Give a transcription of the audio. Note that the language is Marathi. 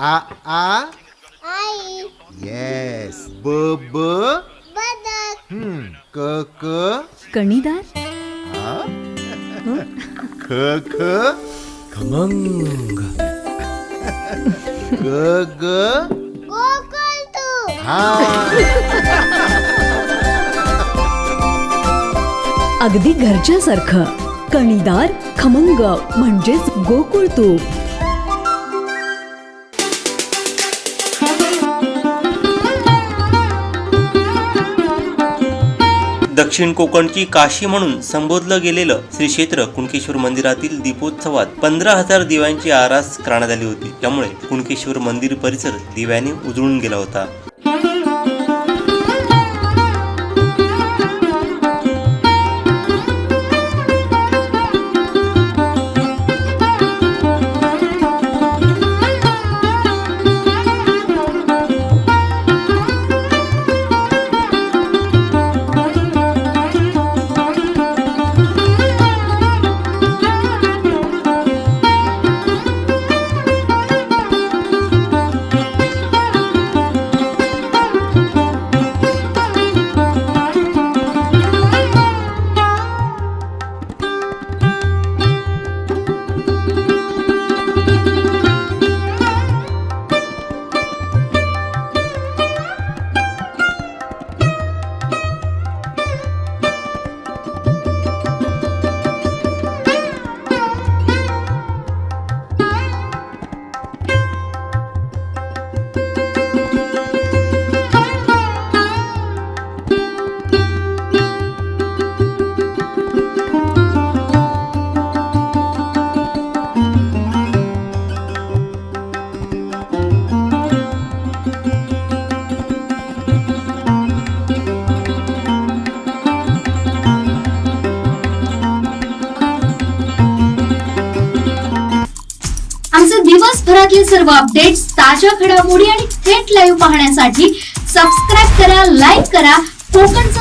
आ आ आई. येस. ब ब बदक. क क कणीदार. ख ख खमंग. ग ग गोकुळतू. हा. अगदी घरच्यासारखं. कणीदार खमंग म्हणजेच गोकुळ तूप. दक्षिण कोकणची काशी म्हणून संबोधलं गेलेलं श्री क्षेत्र कुणकेश्वर मंदिरातील दीपोत्सवात 15,000 दिव्यांची आरास करण्यात आली होती. त्यामुळे कुणकेश्वर मंदिर परिसर दिव्याने उजळून गेला होता. आमचे दिवसभरातले सर्व अपडेट्स, ताज्या घडामोडी आणि थेट लाईव्ह पाहण्यासाठी सबस्क्राईब करा, लाईक करा. कोकणचं